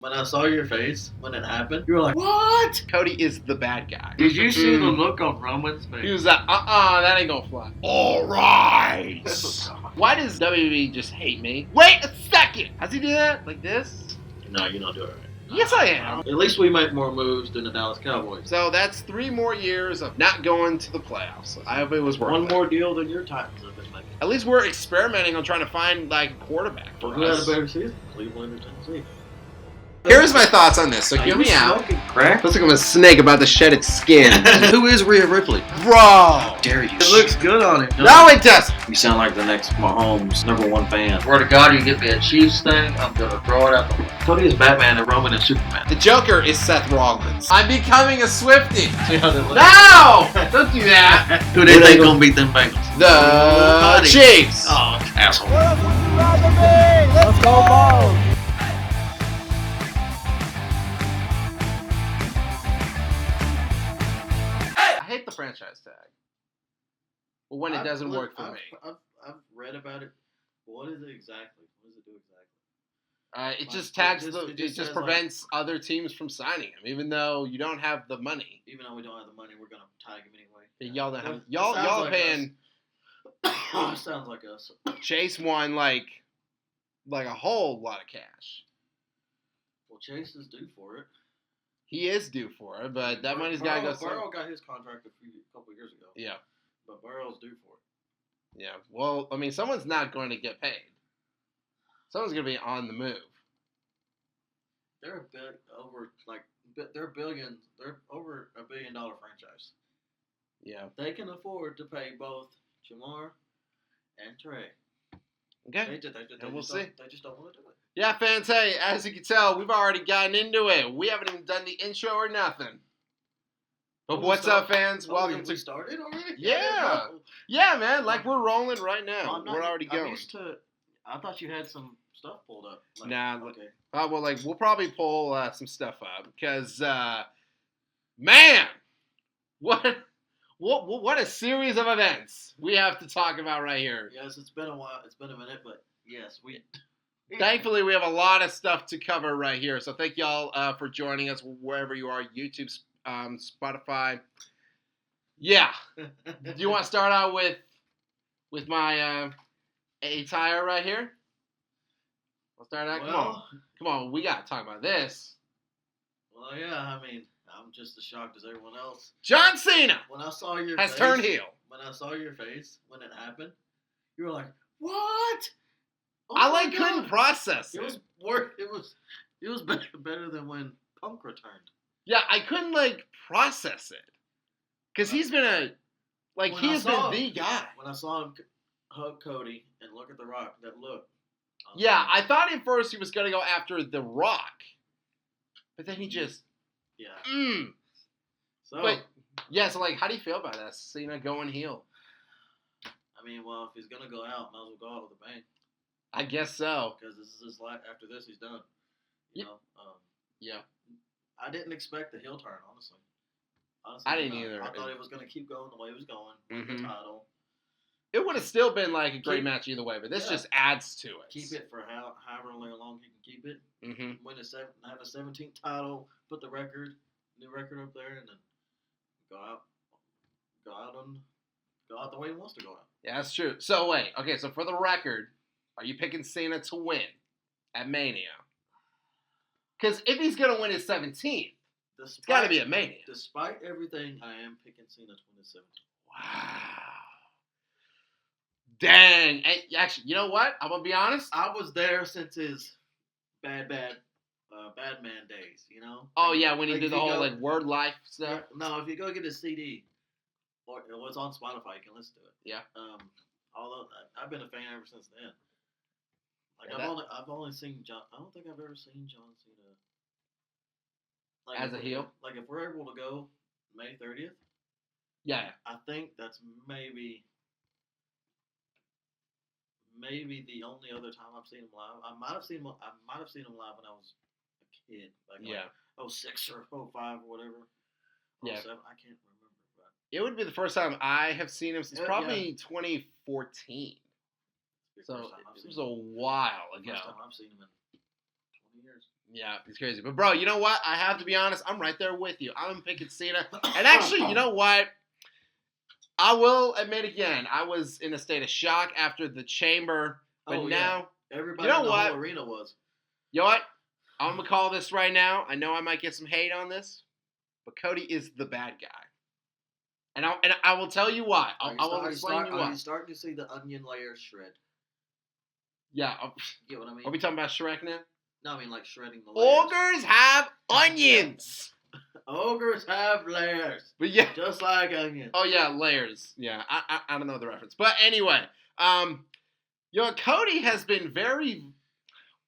When I saw your face when it happened, you were like, "What?" Cody is the bad guy. Did you see the look on Roman's face? He was like, that ain't gonna fly. All right. Why does WWE just hate me? Wait a second. How's he do that? Like this? No, you don't do it right. Yes, I am. At least we make more moves than the Dallas Cowboys. So that's 3 more years of not going to the playoffs. I hope it was worth it. One more deal than your Titans have been making. At least we're experimenting on trying to find like a quarterback for Who us. had a better season? Cleveland or Tennessee? Here's my thoughts on this. So hear me out. Crack? Looks like I'm a snake about to shed its skin. Who is Rhea Ripley? Bro! Dare you? It looks good on him. No, it doesn't. You sound like the next Mahomes #1 fan. Swear to God, you get me a Chiefs thing, I'm gonna throw it out the window. Cody is Batman and Roman is Superman. The Joker is Seth Rollins. I'm becoming a Swiftie. See how they look? No! Don't do that. Who they think gonna beat them Bengals? The Chiefs. Oh, asshole. Let's go, Balls! I hate the franchise tag. But when it doesn't work for me. I've read about it. What is it exactly? What does it do exactly? It Like, just tags it just just says, prevents other teams from signing him, even though you don't have the money. Even though we don't have the money, we're gonna tag him anyway. Y'all don't have It y'all sounds y'all like paying us. Sounds like us. Chase won like a whole lot of cash. Well, Chase is due for it. He is due for it, but that money's gotta go somewhere. Burrow got his contract a couple years ago. Yeah. But Burrow's due for it. Yeah. Well, I mean, someone's not going to get paid. Someone's going to be on the move. They're a bit over they're over $1 billion franchise. Yeah. They can afford to pay both Jamar and Trey. Okay. They we'll just see. They just don't want to do it. Yeah, fans, hey, as you can tell, we've already gotten into it. We haven't even done the intro or nothing. But what's up, fans? Welcome to... We started already? Yeah. Yeah, man, like we're rolling right now. Well, We're already I'm going. used to, I thought you had some stuff pulled up. Like, Nah, okay. well, like, we'll probably pull some stuff up because, man, what a series of events we have to talk about right here. Yes, it's been a while. It's been a minute, but yes, we. Thankfully, we have a lot of stuff to cover right here. So thank y'all for joining us wherever you are, YouTube, Spotify. Yeah. Do you want to start out with my attire right here? We'll start out. Come on. We got to talk about this. Well, yeah. I mean, I'm just as shocked as everyone else. John Cena When I saw your has face, turned heel. When I saw your face when it happened, you were like, "What?" Oh I my couldn't God. process it. It was worse. It was better than when Punk returned. Yeah, I couldn't process it because he's been When he I has saw been the him- guy. When I saw him hug Cody and look at the Rock, that look. Yeah, I thought at first he was gonna go after the Rock, but then he just So, But yeah, so how do you feel about that? Cena going heel? I mean, well, if he's gonna go out, might as well go out with a bang. I guess so. Because this is his life. After this, he's done. You know. Yeah. I didn't expect the heel turn, honestly. I didn't either. I thought it was gonna keep going the way it was going. With the title. It would have still been a great match either way, but this just adds to it. Keep it for however long you can keep it. Mm-hmm. Win have a 17th title, put the new record up there, and then go out the way he wants to go out. Yeah, that's true. So wait, okay, so for the record, are you picking Cena to win at Mania? Because if he's gonna win his 17th, it's got to be at Mania. Despite everything, I am picking Cena to win his 17th. Wow. Dang. Hey, actually, you know what? I'm gonna be honest. I was there since his bad man days. You know. Oh yeah, when he did the whole word life stuff. No, if you go get his CD, or it was on Spotify, you can listen to it. Yeah. Although I've been a fan ever since then. I've only seen John. I don't think I've ever seen John Cena as a heel. Like if we're able to go May 30th. Yeah. I think that's maybe the only other time I've seen him live. I might have seen him live when I was a kid. Like 06 or 05 or whatever. Yeah. 07, I can't remember. But It would be the first time I have seen him since probably 2014. So it was a while ago. First time I've seen him in 20 years. Yeah, he's crazy. But, bro, you know what? I have to be honest. I'm right there with you. I'm picking Cena. And actually, you know what? I will admit again, I was in a state of shock after the Chamber. But now, everybody in the whole arena was. You know what? I'm going to call this right now. I know I might get some hate on this, but Cody is the bad guy. And I will tell you why. I will explain you why. Are you starting to see the onion layer shred? Yeah. You know what I mean? Are we talking about Shrek now? No, I mean like shredding the layers. Ogres have onions. Ogres have layers. But yeah. Just like onions. Oh, yeah, layers. Yeah, I don't know the reference. But anyway, Cody has been very,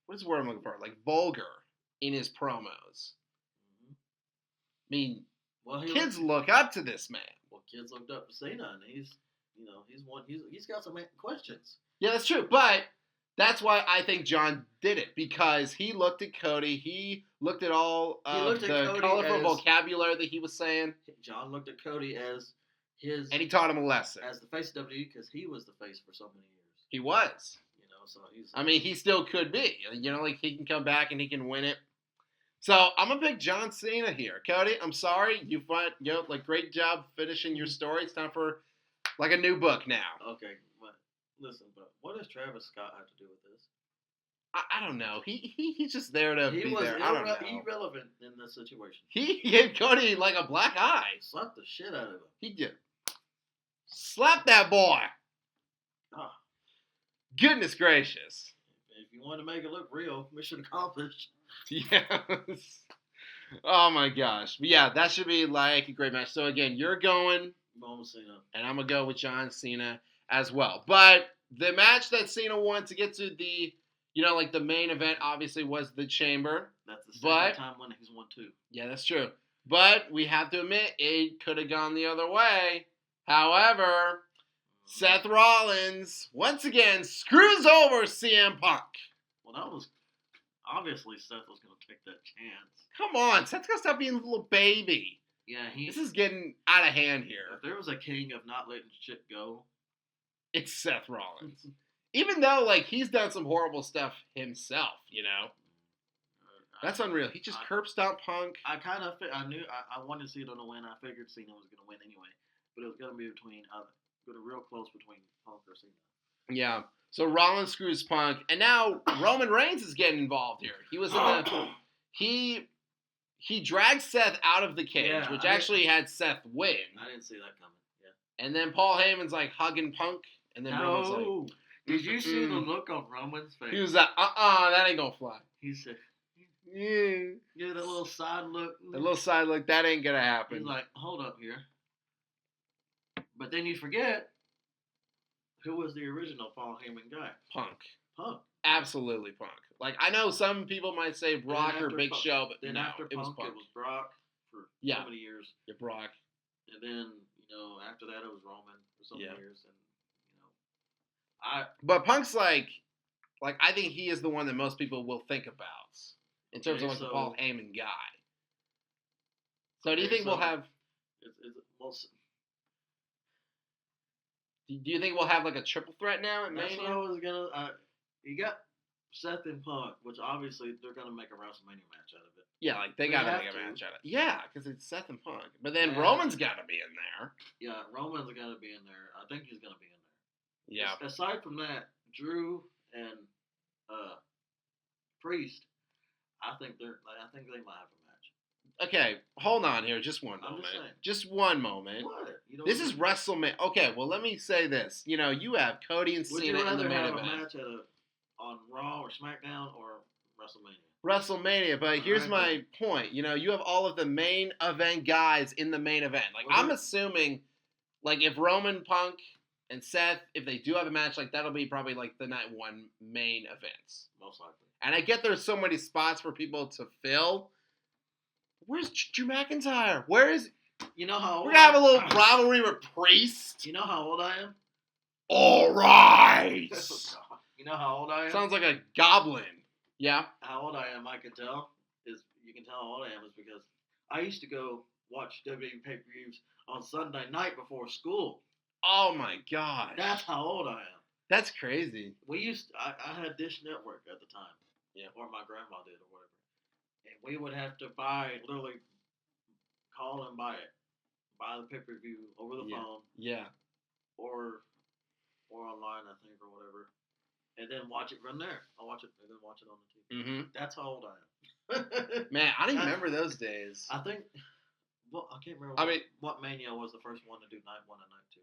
what's the word I'm looking for? Like vulgar in his promos. I mean, kids look up to this man. Well, kids looked up to Cena, and he's got some questions. Yeah, that's true. But that's why I think John did it, because he looked at Cody. He looked at all of the colorful vocabulary that he was saying. John looked at Cody as his, and he taught him a lesson as the face of WWE, because he was the face for so many years. He was. So he's. I mean, he still could be. Like he can come back and he can win it. So I'm gonna pick John Cena here. Cody, I'm sorry. Great job finishing your story. It's time for like a new book now. Okay, but listen, but what does Travis Scott have to do with this? I don't know. He's just there to be there. I don't know. Irrelevant in this situation. He gave Cody like a black eye. Slapped the shit out of him. He did. Slap that boy. Oh. Goodness gracious. If you want to make it look real, mission accomplished. Yes. Oh my gosh. But yeah, that should be like a great match. So again, you're going Cena. And I'm going to go with John Cena as well. But the match that Cena won to get to the, the main event obviously was the Chamber. That's the second time when he's won two. Yeah, that's true. But we have to admit, it could have gone the other way. However, Seth Rollins, once again, screws over CM Punk. Well, that was... Obviously, Seth was going to take that chance. Come on, Seth's got to stop being a little baby. Yeah, this is getting out of hand here. If there was a king of not letting shit go, it's Seth Rollins. Even though, he's done some horrible stuff himself, That's unreal. He just curb stomped Punk. I knew I wanted Cena to win. I figured Cena was going to win anyway. But it was going to be real close between Punk or Cena. Yeah. So Rollins screws Punk, and now Roman Reigns is getting involved here. He was in the he dragged Seth out of the cage, which actually had Seth win. I didn't see that coming. Yeah. And then Paul Heyman's hugging Punk, and then Roman's like, did you see the look on Roman's face? He was like, that ain't gonna fly. He said, yeah, that little side look. The little side look, that ain't gonna happen. He's like, hold up here. But then you forget. Who was the original Paul Heyman guy? Punk. Absolutely Punk. I know some people might say Brock or Big Show, but then no, after it was Punk, Punk. It was Brock for so many years. Yeah, Brock. And then, after that it was Roman for so many years. And, But Punk's I think he is the one that most people will think about in terms of the Paul Heyman guy. So do you think we'll have... Do you think we'll have a triple threat now at Mania? That's what I was gonna. You got Seth and Punk, which obviously they're gonna make a WrestleMania match out of it. Yeah, they gotta make a match out of it. Yeah, because it's Seth and Punk. But then Roman's gotta be in there. Yeah, Roman's gotta be in there. I think he's gonna be in there. Yeah. Aside from that, Drew and Priest, I think they might have a match. Okay, hold on here, just one moment. Just one moment. What? This is WrestleMania. Okay, well, let me say this. You have Cody and Cena in the main event. Would you rather have a match on Raw or SmackDown or WrestleMania? WrestleMania, but here's my point. You have all of the main event guys in the main event. I'm assuming, if Roman, Punk, and Seth, if they do have a match, that'll be probably the night one main events. Most likely. And I get there's so many spots for people to fill. Where's Drew McIntyre? Where is... You know how old we're going to have a little rivalry with Priest. You know how old I am? All right. You know how old I am? Sounds like a goblin. Yeah? How old I am, I can tell. You can tell how old I am is because I used to go watch WWE pay-per-views on Sunday night before school. Oh, my God. That's how old I am. That's crazy. I had Dish Network at the time. Yeah. Or my grandma did or whatever. and we would have to literally call and buy the pay-per-view over the phone. Yeah. Or online, I think, or whatever. And then watch it from there. I'll watch it and then watch it on the TV. Mm-hmm. That's how old I am. Man, I don't even remember those days. I think. Well, I can't remember. What Mania was the first one to do night 1 and night 2.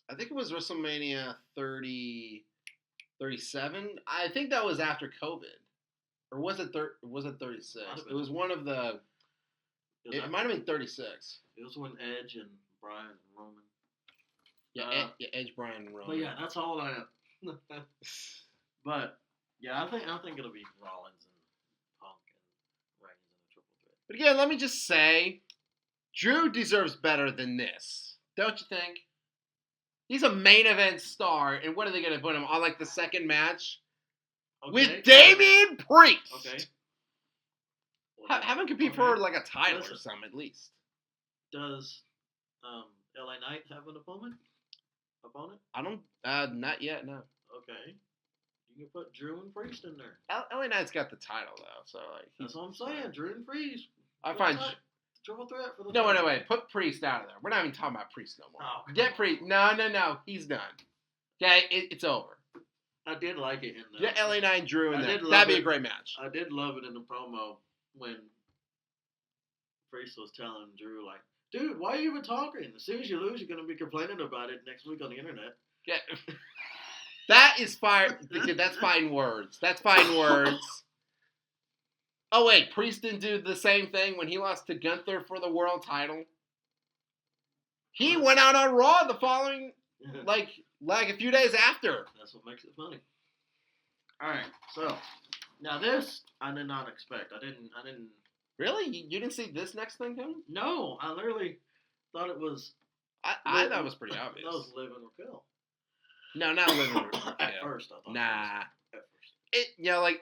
I think it was WrestleMania 37. I think that was after COVID, or was it 36? It was one of the. It might have been 36. It was when Edge and Bryan and Roman. Yeah, Edge, Bryan, and Roman. But yeah, that's all I am. But yeah, I think it'll be Rollins and Punk and Reigns in a triple threat. But again, let me just say, Drew deserves better than this, don't you think? He's a main event star, and what are they going to put him on, like the second match with Damian Priest? Okay. Well, have him compete for like a title or something at least. Does LA Knight have an opponent? I don't. Not yet. No. Okay. You can put Drew and Priest in there. LA Knight's got the title though, so like. That's what I'm saying. Drew and Priest. I find. Triple threat for the. No, wait. Put Priest out of there. We're not even talking about Priest no more. Oh, Get Priest. No. He's done. Okay, it's over. I did like it in the. Get LA Knight and Drew in there. That'd be a great match. I did love it in the promo when Priest was telling Drew, like, dude, why are you even talking? As soon as you lose, you're going to be complaining about it next week on the internet. Yeah. That is fire. That's fine words. Oh, wait. Priest didn't do the same thing when he lost to Gunther for the world title. He went out on Raw the following, like a few days after. That's what makes it funny. All right. So, now this, I did not expect. I didn't. Really? You didn't see this next thing coming? No, I literally thought it was. I thought it was pretty obvious. That was Live and Raquel. No, not Live and Raquel. At first, I thought. Nah. At first.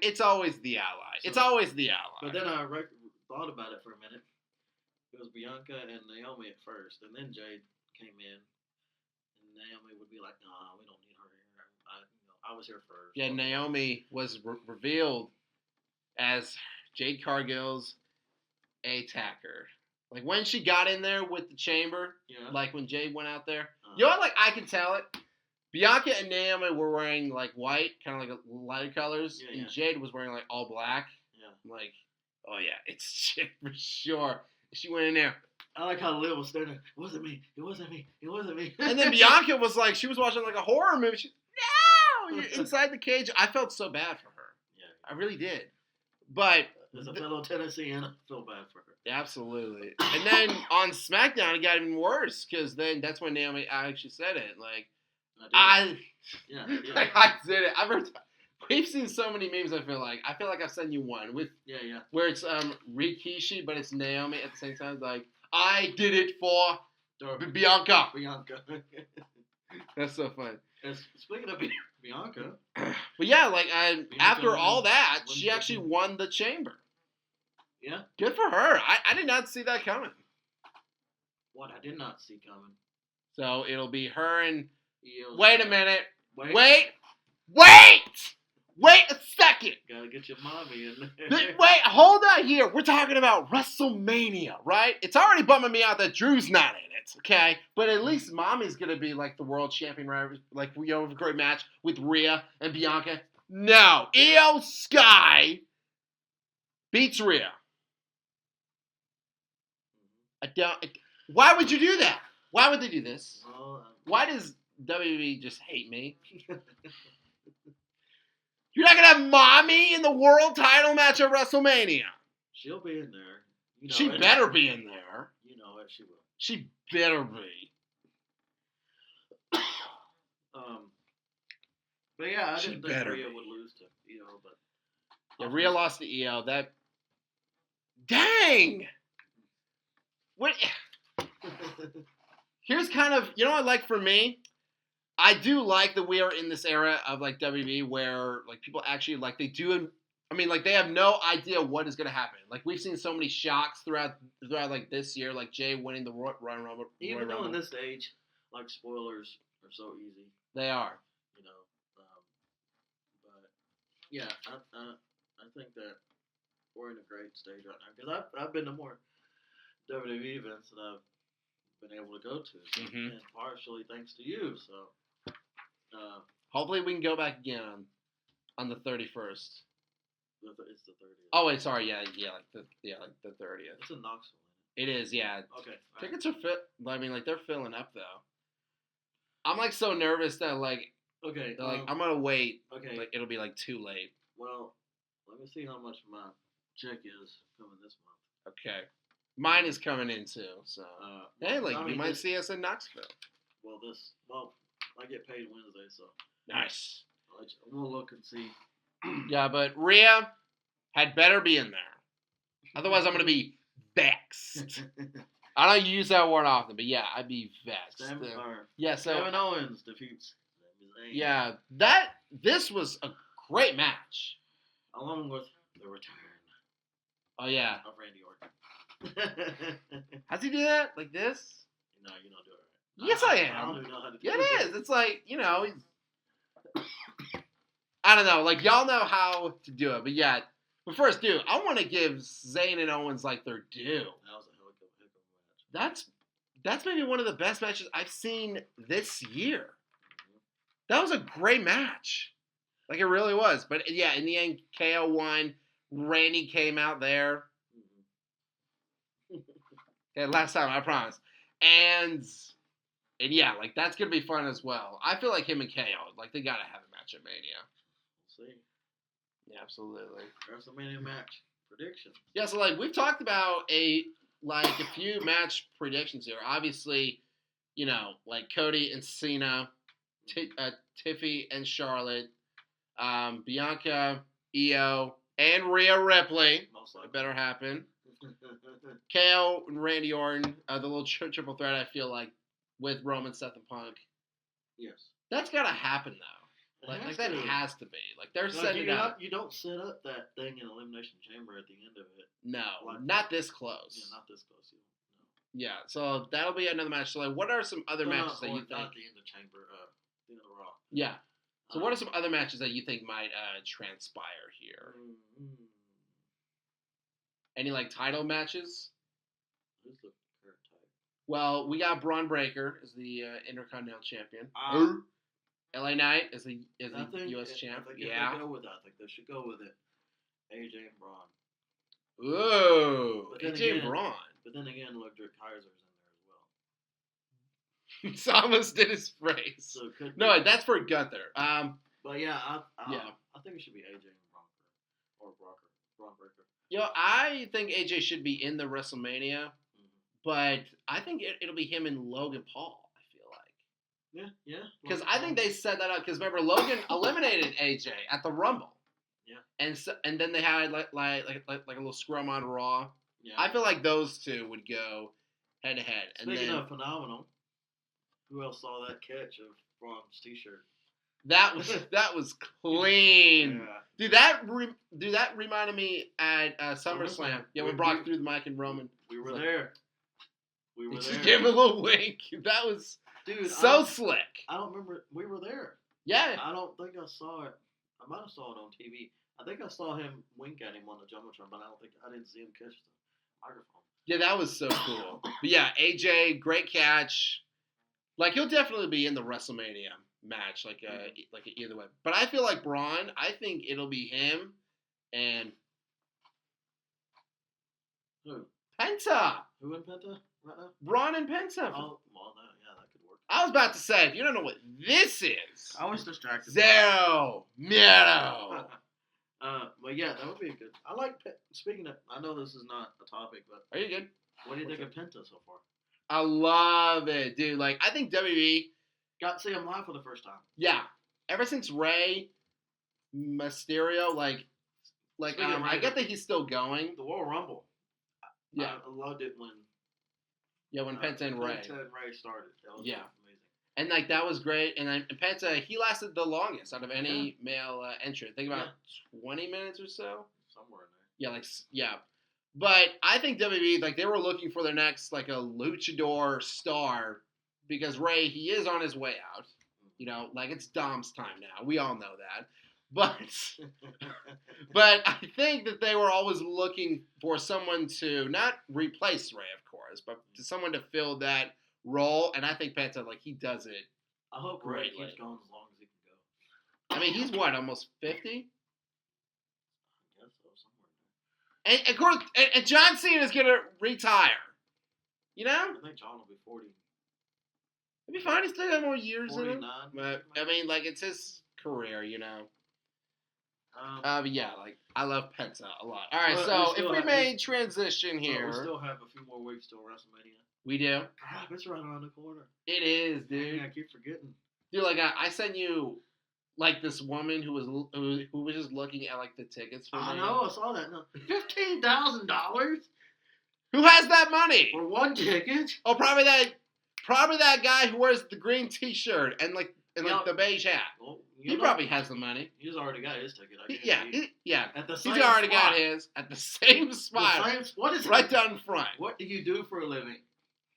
It's always the ally. So, it's always the ally. But then I thought about it for a minute. It was Bianca and Naomi at first, and then Jade came in, and Naomi would be like, "Nah, we don't need her here. I was here first." Yeah, Naomi was revealed as Jade Cargill's attacker. Like when she got in there with the chamber, like when Jade went out there. You know what? Like I can tell it. Bianca and Naomi were wearing like white, kind of like lighter colors, and Jade was wearing like all black. Yeah. I'm like, oh yeah, it's Jade for sure. She went in there. I like how Liv was standing. It wasn't me. And then Bianca was like, she was watching like a horror movie. She, no, you're inside the cage. I felt so bad for her. Yeah, I really did. But as a fellow Tennessean, I feel bad for her. Absolutely. And then on SmackDown, it got even worse because then that's when Naomi actually said it. Like, I did it. We've seen so many memes. I feel like I've sent you one with where it's Rikishi, but it's Naomi at the same time. Like, I did it for Bianca. That's so fun. Speaking of Bianca, but yeah, like after all that, she actually won the chamber. Yeah, good for her. I did not see that coming. What I did not see coming. So it'll be her and. Wait a minute. Wait a second. Gotta get your mommy in there. Wait, hold on here. We're talking about WrestleMania, right? It's already bumming me out that Drew's not in it, okay? But at least Mommy's gonna be like the world champion, right? Like we have a great match with Rhea and Bianca. No, Io Sky beats Rhea. Why would you do that? Why would they do this? Why does WWE just hate me? You're not gonna have Mommy in the world title match at WrestleMania. She'll be in there. You know she better be in there. You know it. She will. She better be. But yeah, I didn't think Rhea would lose to Io, but yeah, Rhea lost to Io. That dang. What? Here's kind of what I like for me. I do like that we are in this era of like WWE where like people actually like they do. I mean, like they have no idea what is going to happen. Like we've seen so many shocks throughout like this year, like Jay winning the Royal Rumble. Even though in this age, like spoilers are so easy. They are. You know, but yeah, I think that we're in a great stage right now because I've been to more WWE events that I've been able to go to, and partially thanks to you. So hopefully we can go back again on the 31st. It's the 30th. Oh wait, sorry, like the 30th. It's in Knoxville. It is, yeah. Okay. Tickets are they're filling up though. I'm like so nervous that okay, I'm gonna wait. Okay, like it'll be like too late. Well, let me see how much my check is coming this month. Okay, mine is coming in too. So hey, you might see us in Knoxville. Well, I get paid Wednesday, so nice. We'll look and see. Yeah, but Rhea had better be in there. Otherwise, I'm gonna be vexed. I don't use that word often, but yeah, I'd be vexed. Kevin Owens defeats Sami Zayn. Yeah, this was a great match. Along with the return. Oh yeah. Of Randy Orton. How's he do that? Like this? No, you don't do it right. Yes, I am. I don't even know how to do it. Yeah, it is. It's like, he's... I don't know. Like, y'all know how to do it, but yeah. But first, dude, I want to give Zayn and Owens like their due. That was a hell of a match. That's maybe one of the best matches I've seen this year. That was a great match. Like, it really was. But yeah, in the end, KO won. Randy came out there. Yeah, last time, I promise. And yeah, like, that's going to be fun as well. I feel like him and KO, like, they got to have a match at Mania. We'll see. Yeah, absolutely. WrestleMania match predictions. Yeah, so like we've talked about a few match predictions here. Obviously, like Cody and Cena, Tiffy and Charlotte, Bianca, Io, and Rhea Ripley. Most likely. It better happen. KO and Randy Orton, the little triple threat. I feel like with Roman, Seth, and Punk. Yes. That's gotta happen though. Like that has to be. Like they're setting it up. You don't set up that thing in Elimination Chamber at the end of it. No, not this close. Yeah, not this close. No. Yeah, so that'll be another match. So, like, what are some other matches that you think? Not the end of Chamber, the end of Raw. Yeah. So, what are some other matches that you think might transpire here? Any like title matches? Who's the current title? Well, we got Braun Breaker as the Intercontinental Champion. LA Knight is the U.S. champ. If they go with that, I think they should go with it. AJ and Braun. Ooh, AJ and Braun. But then again, look, Drew Kaiser's in there as well. So almost did his phrase. So no, that's for Gunther. But yeah, I think it should be AJ and Braun Breaker. Yo, I think AJ should be in the WrestleMania, but I think it'll be him and Logan Paul. Yeah. Because I think they set that up. Because remember, Logan eliminated AJ at the Rumble. Yeah. And then they had like a little scrum on Raw. Yeah. I feel like those two would go head to head. Speaking of phenomenal, who else saw that catch of Braun's T-shirt? That was clean. Yeah. Dude, that reminded me at SummerSlam. Yeah, when Brock threw the mic and Roman. We were there. Just gave him a little wink. That was. Dude, so slick. I don't remember. We were there. Yeah. I don't think I saw it. I might have saw it on TV. I think I saw him wink at him on the Jumbotron, but I didn't see him catch the microphone. Yeah, that was so cool. But yeah, AJ, great catch. Like he'll definitely be in the WrestleMania match, like either way. But I feel like Braun. I think it'll be him and who? Penta. Who in Penta right now? Braun and Penta. Oh, well, no, yeah, that could work. I was about to say, if you don't know what this is, I was distracted. Zero Miedo. But yeah, that would be good. I like. Speaking of, I know this is not a topic, but are you good? What do you think of Penta so far? I love it, dude. Like, I think WWE got to see him live for the first time. Yeah, ever since Rey Mysterio, I get that he's still going. The Royal Rumble. Yeah, I loved it when. Yeah, when Penta and Rey. Penta and Rey started. That was amazing. And like that was great. And then Penta, he lasted the longest out of any male entrant. Think about 20 minutes or so. Somewhere in there. Yeah. But I think WWE, like, they were looking for their next, like, a luchador star because Rey, he is on his way out. You know, like, it's Dom's time now. We all know that. But I think that they were always looking for someone to not replace Ray, of course, but to someone to fill that role. And I think Penta, like, he does it. I hope Ray keeps going as long as he can go. I mean, he's what, almost 50? I guess so, somewhere. And of course, and John Cena is gonna retire. You know? I think John will be 40. It'll be fine. He's still got more years in 49. him. But I mean, like, it's his career, you know. But yeah, like, I love Penta a lot. All right, so if we made transition here, we still have a few more weeks till WrestleMania. We do. God, it's right around the corner. It is, dude. I keep forgetting. Dude, like, I sent you, like, this woman who was just looking at, like, the tickets for I me. know, I saw that. No, $15,000 Who has that money? for one ticket? Oh, probably that guy who wears the green T-shirt and the beige hat. Well, He probably has the money. He's already got his ticket. Yeah. At the He's same already spot. got his at the same spot. What is right it? down front. What do you do for a living?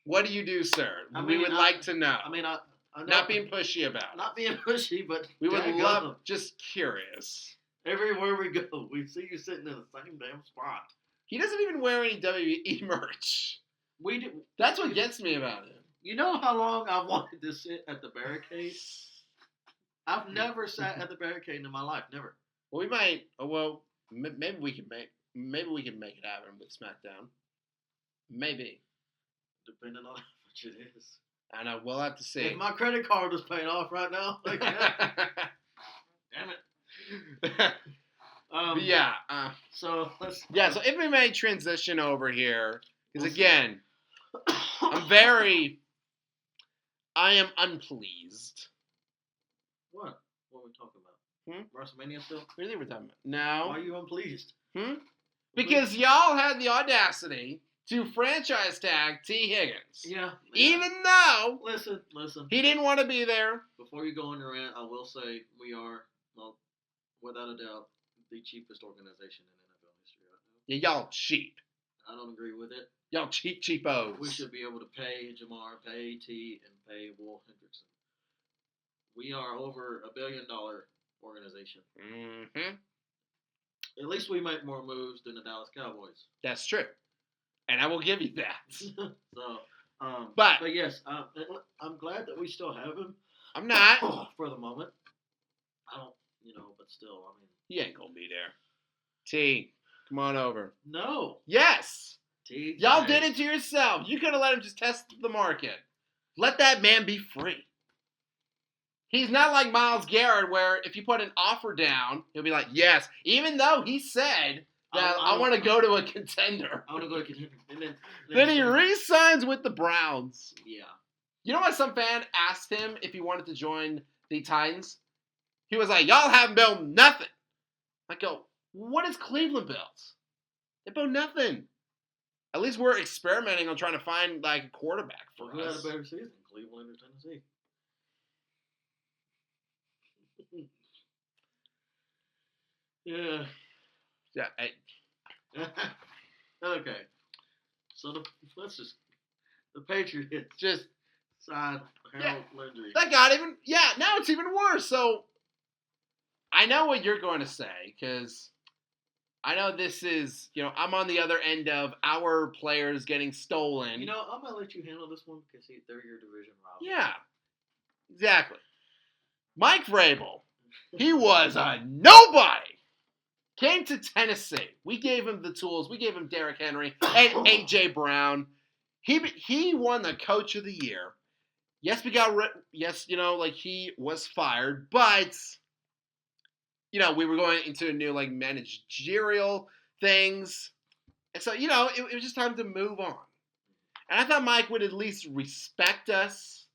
What do you do, sir? I We mean, would like to know. I mean, I know, Not being pushy about it. not being pushy, but We would daggum. love, just curious. Everywhere we go, we see you sitting in the same damn spot. He doesn't even wear any WWE merch. We do. That's what gets me about him. You know how long I wanted to sit at the barricade? I've never sat at the barricade in my life. Never. Well, we might. Maybe we can make it happen with SmackDown. Maybe. Depending on how much it is. I know. We'll have to see. If my credit card was paid off right now, like that. Damn it. But yeah. So let's. Yeah. So if we may transition over here, because We'll see. again, I am unpleased. What? What are we talking about? WrestleMania still? What do you think we're talking about? No. Why are you unpleased? Because y'all had the audacity to franchise tag Tee Higgins. Yeah. Even though Listen. he didn't want to be there. Before you go on your rant, I will say we are, well, without a doubt, the cheapest organization in NFL history right now. Yeah, y'all cheap. I don't agree with it. Y'all cheapos. We should be able to pay Jamar, pay T, and pay Will Hendrickson. We are over $1 billion organization. Mm-hmm. At least we make more moves than the Dallas Cowboys. That's true. And I will give you that. So, but yes, I'm glad that we still have him. I'm not. For the moment. I don't, but still, I mean. He ain't going to be there. T, come on over. No. Yes. T. Y'all did it to yourself. You could have let him just test the market. Let that man be free. He's not like Myles Garrett, where if you put an offer down, he'll be like, yes. Even though he said that I want to go to a contender. I want to go to a contender. And then he re-signs with the Browns. Yeah. You know what? Some fan asked him if he wanted to join the Titans. He was like, y'all haven't built nothing. I go, what is Cleveland built? They built nothing. At least we're experimenting on trying to find like a quarterback for Who us. had a better season, Cleveland or Tennessee? Yeah. Yeah. Okay. So the Patriots Just signed Harold Landry. that got even. Yeah. Now it's even worse. So I know what you're going to say because I know this is, I'm on the other end of our players getting stolen. I'm gonna let you handle this one because they're your division rival. Yeah. Exactly. Mike Vrabel. He was a nobody. Came to Tennessee. We gave him the tools. We gave him Derrick Henry and A.J. Brown. He won the Coach of the Year. Yes, we got he was fired, but we were going into new managerial things, and so it was just time to move on. And I thought Mike would at least respect us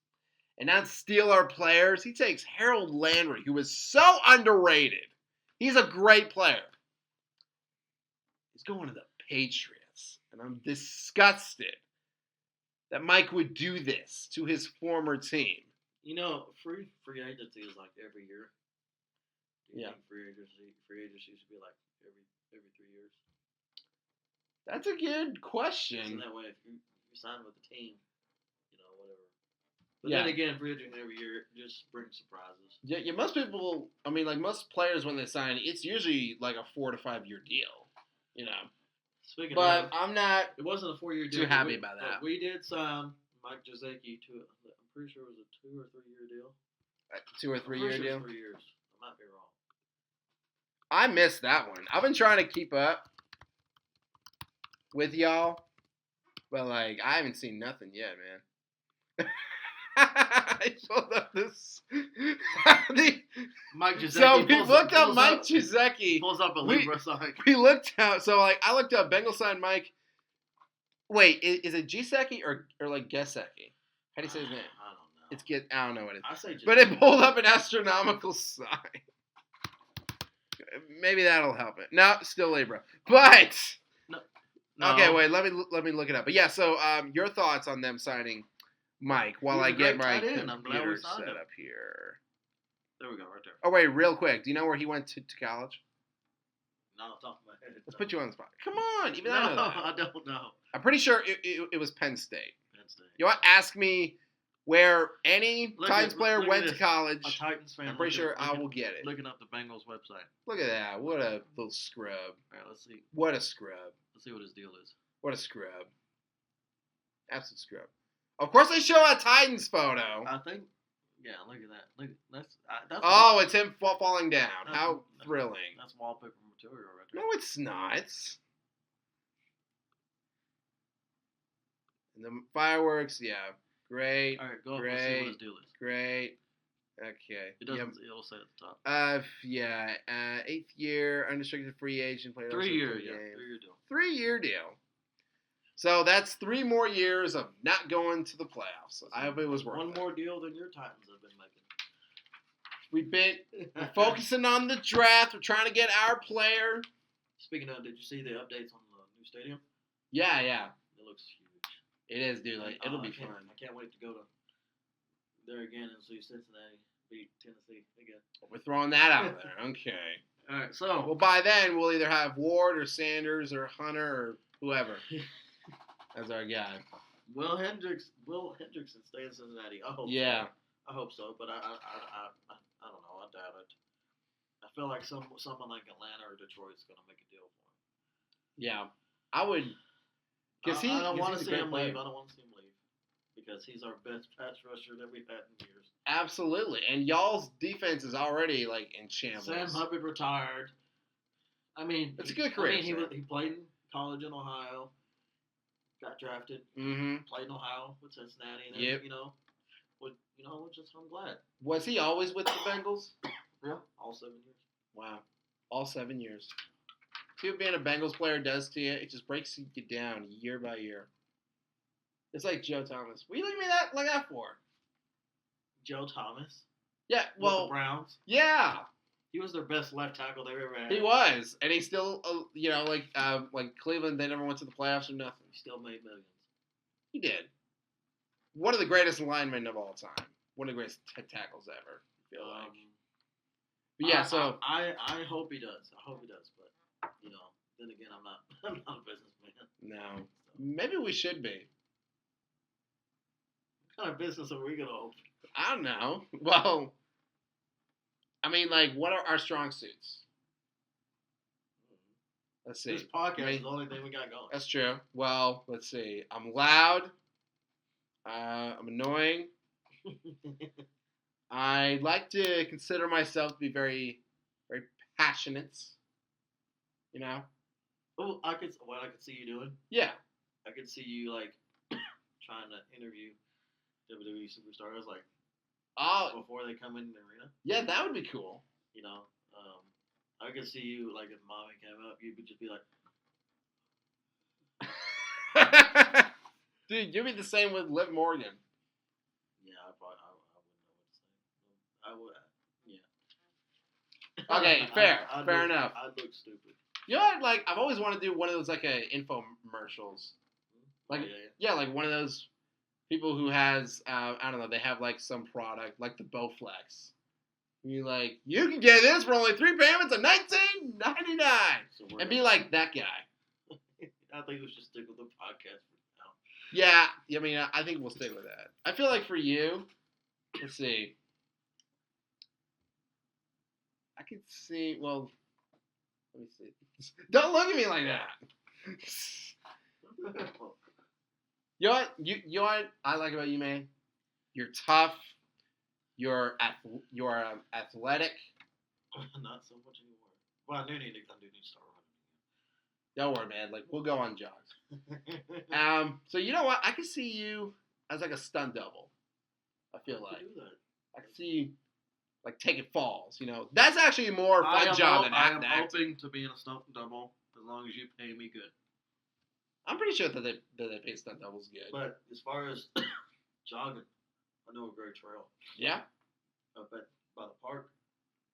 and not steal our players. He takes Harold Landry, who is so underrated. He's a great player. He's going to the Patriots. And I'm disgusted that Mike would do this to his former team. Free agency is like every year. Do you think free agency should be like every 3 years? That's a good question. Isn't that way if you sign with the team, whatever. But then again, free agent every year just brings surprises. Yeah, most people, I mean, like most players when they sign, it's usually like a 4 to 5 year deal, you know. Speaking but of, I'm not it wasn't a 4-year deal. too happy about that. We did sign Mike Gesicki to, I'm pretty sure it was a 2 or 3 year deal. 2 or 3 year deal? 3 years. I might be wrong. I missed that one. I've been trying to keep up with y'all, but like I haven't seen nothing yet, man. I pulled up this. Mike Gesicki. So we looked up Mike Gesicki. Pulls up a Libra sign. We looked out. So like I looked up Bengals sign Mike. Wait, is it Gesicki or like Gesicki? How do you say his name? I don't know. I don't know what it is. I say Gesicki. But it pulled up an astronomical sign. Maybe that'll help it. No, still Libra. But no. Okay, wait. Let me look it up. But yeah, so your thoughts on them signing Mike while I get my computer set up here. There we go, right there. Oh wait, real quick. Do you know where he went to college? No, off the top of my head. Let's put you on the spot. Come on, even I know that. I don't know. I'm pretty sure it was Penn State. Penn State. You want to ask me where any Titans player went to college? A Titans fan. I'm pretty sure I will get it. Looking up the Bengals website. Look at that. What a little scrub. All right, let's see. What a scrub. Let's see what his deal is. What a scrub. Absolute scrub. Of course they show a Titans photo. I think. Yeah, look at that. Look, that's. Oh, it's him falling down. How thrilling. That's wallpaper material right there. No, it's not. And the fireworks, yeah. Great. All right, go up and see what his deal is. Great. Okay. It doesn't. It'll say at the top. 8th year, unrestricted free agent. Played 3 year, yeah. 3-year deal. 3-year deal. So that's 3 more years of not going to the playoffs. I hope it was worth it. One more deal than your Titans have been making. We're focusing on the draft. We're trying to get our player. Speaking of, did you see the updates on the new stadium? Yeah. It looks huge. It is, dude. Like it'll be fun. I can't wait to go to there again and see Cincinnati beat Tennessee again. We're throwing that out there. Okay. All right. So, well, by then we'll either have Ward or Sanders or Hunter or whoever as our guy. Will Hendrickson stay in Cincinnati? I hope. Yeah. So. I hope so, but I don't know. I doubt it. I feel like someone like Atlanta or Detroit is going to make a deal for him. Yeah, I would. Because I don't want to see him leave. I don't want to see him leave because he's our best pass rusher that we've had in years. Absolutely, and y'all's defense is already like in shambles. Sam Hubbard retired. I mean, it's a good career. I mean, he played in college in Ohio, got drafted, played in Ohio with Cincinnati, and then, I'm glad. Was he always with the Bengals? Yeah, all 7 years. Wow, all 7 years. See what being a Bengals player does to you? It just breaks you down year by year. It's like Joe Thomas. What are you looking at me like that for? Joe Thomas? Yeah, well. With the Browns? Yeah. He was their best left tackle they've ever had. He was. And he still, like Cleveland, they never went to the playoffs or nothing. He still made millions. He did. One of the greatest linemen of all time. One of the greatest tackles ever, I feel like. But yeah, so. I hope he does. I hope he does. But, then again, I'm not a businessman. No. Maybe we should be. What kind of business are we going to open? I don't know. Well, I mean, like, what are our strong suits? Let's see. This podcast is the only thing we got going. That's true. Well, let's see. I'm loud. I'm annoying. I like to consider myself to be very, very passionate. You know? Oh, I could see you doing? Yeah. I could see you, like, trying to interview WWE superstars, like, before they come in the arena. Yeah, that would be cool. I could see you, like, if Mami came up, you would just be like... Dude, you'd be the same with Liv Morgan. Yeah, I wouldn't know what to say. Okay, fair enough. I'd look stupid. You know what, like, I've always wanted to do one of those, like, infomercials. Like, yeah, like one of those people who has, I don't know, they have, like, some product, like the Bowflex. And you're like, you can get this for only 3 payments of $19.99. And be like that guy. I think we should stick with the podcast for now. Yeah, I mean, I think we'll stick with that. I feel like for you, let's see. I could see. Well, let me see. Don't look at me like that. You know what? You know what I like about you, man? You're tough. You're athletic. Not so much anymore. Well, I do need to start Don't worry, man. Like we'll go on jogs. running. So you know what? I can see you as like a stunt double. I feel I like could do that. I can see you like taking falls. You know, that's actually a more fun job than I am acting. hoping to be in a stunt double as long as you pay me good. I'm pretty sure that they pay stunt doubles good. But as far as jogging, I know a great trail Yeah. up by the park.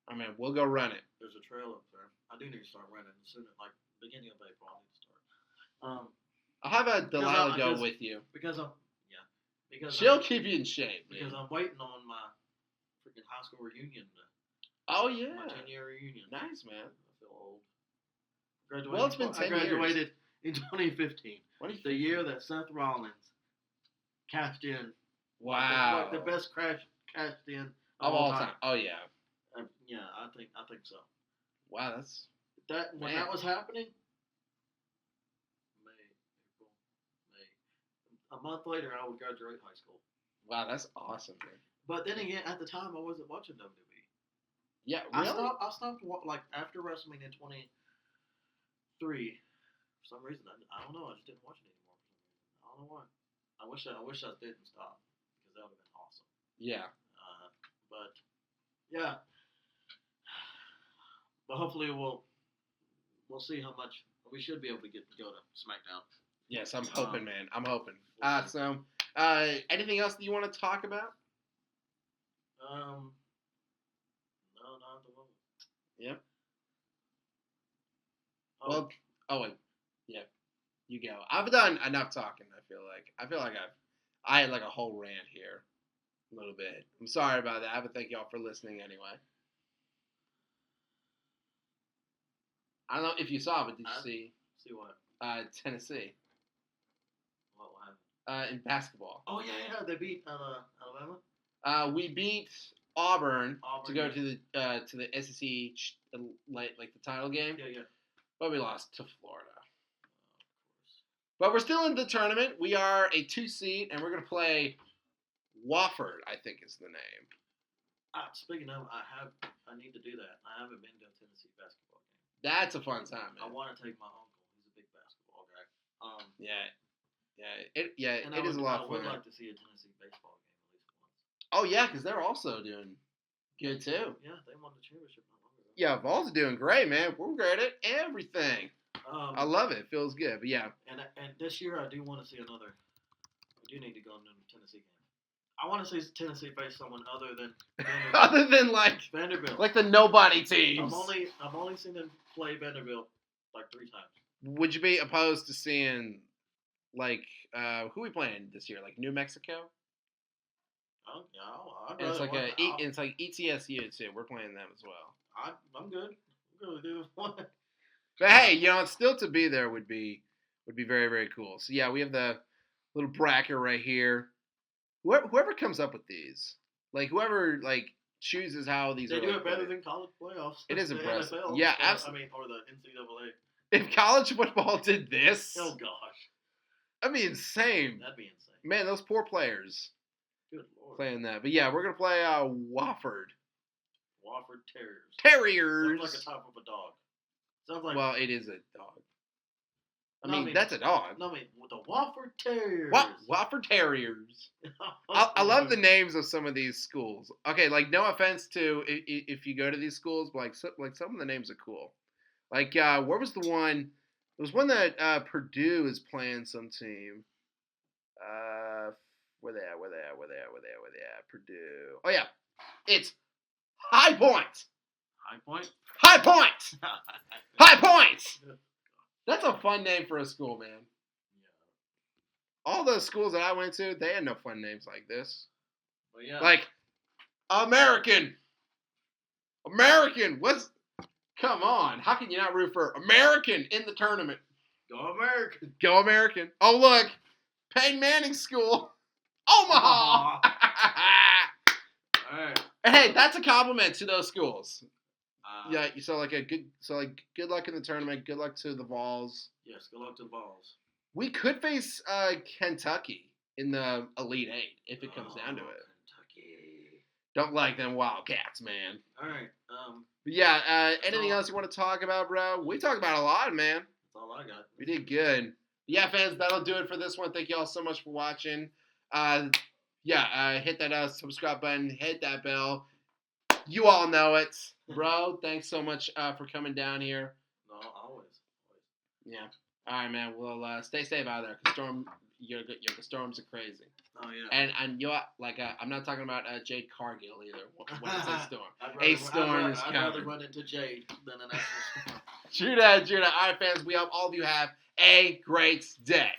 I mean, we'll go run it. There's a trail up there. I do need to start running as soon as like beginning of April. I need to start. I'll have a Delilah go because- with you. Because She'll keep you in shape, man. because I'm waiting on my freaking high school reunion. Oh yeah. My 10-year reunion. Nice, man. I feel old. Graduated, Well, it's been 10 years. I graduated in 2015. What do you The think? year that Seth Rollins cashed in. Wow. Like the best cashed in of all time. Oh yeah. Yeah, I think so. Wow, that's When Man. that was happening, May. A month later, I would graduate high school. that's awesome, man. But then again, at the time, I wasn't watching WWE. Yeah, I really? stopped like after WrestleMania 23. For some reason, I don't know. I just didn't watch it anymore. I don't know why. I wish I didn't stop because that would have been awesome. Yeah. But yeah. But hopefully we'll see how much we should be able to go to SmackDown. Yes, I'm hoping, man. I'm hoping. We'll see. So, anything else that you want to talk about? No, not at the moment. Yeah. Oh, Well, wait. Yeah. You go. I've done enough talking, I feel like I had like a whole rant here. A little bit. I'm sorry about that, but thank y'all for listening anyway. I don't know if you saw, but did you see see what? Tennessee What happened? in basketball? Oh yeah, they beat Alabama. We beat Auburn to go yeah. to the SEC like the title game, Yeah. but we lost to Florida. Of course. But we're still in the tournament. We are a 2 seed, and we're gonna play Wofford, I think is the name. Speaking of, I need to do that. I haven't been to a Tennessee basketball game. That's a fun time, I man. want to take my uncle. He's a big basketball guy. It is a lot of I would fun. like to see a Tennessee baseball game at least once. Oh yeah, because they're also doing good too. Yeah, they won the championship not long ago. Yeah, Vols are doing great, man. We're great at everything. I love it. It feels good. But yeah, And this year I do want to see another. I do need to go to a Tennessee game. I want to see Tennessee face someone other than Vanderbilt. other than like Vanderbilt. the nobody teams. I've only seen them play Vanderbilt like 3 times. Would you be opposed to seeing like who we playing this year? Like New Mexico? And it's like it's like ETSU too. We're playing them as well. I'm good. I'm good with either one. But hey, still to be there would be very, very cool. So yeah, we have the little bracket right here. Whoever comes up with these, like whoever like chooses how these They are. do like, it better played. than college playoffs. It is The impressive. NFL, Yeah, or, absolutely. or the NCAA. If college football did this, Oh gosh, that'd be insane. that'd be insane. Man, those poor players Good lord. playing that. But yeah, we're gonna play Wofford Wofford Terriers. Terriers. Sounds like a type of a dog. Sounds like. Well, it is a dog. I No, mean, that's a dog. No, I mean the Wofford Terriers. Wofford Terriers. I love the names of some of these schools. Okay, like no offense to if you go to these schools, but like some of the names are cool. Like where was the one? There was one that Purdue is playing some team. Where they at? Purdue. Oh yeah, it's High Point. High Point. High Point. High Point. That's a fun name for a school, man. Yeah. All those schools that I went to, they had no fun names like this. But yeah. Like, American. What's... Come on. How can you not root for American in the tournament? Go American. Go American. Oh, look. Peyton Manning's school. Omaha. All right. Hey, that's a compliment to those schools. Yeah. Good luck in the tournament. Good luck to the Vols. Yes. Good luck to the Vols. We could face Kentucky in the Elite Eight if it comes down to it. Kentucky. Don't like them Wildcats, man. All right. But yeah. Anything else you want to talk about, bro? We talked about a lot, man. That's all I got. We did good. Yeah, fans, that'll do it for this one. Thank you all so much for watching. Hit that subscribe button. Hit that bell. You all know it. Bro, thanks so much for coming down here. No, always. Yeah. All right, man. Well, stay safe out there. The storms are crazy. Oh, yeah. And you know what? I'm not talking about Jade Cargil either when it says storm. I'd rather run into Jade than an actual storm. True that. All right, fans. We hope all of you have a great day.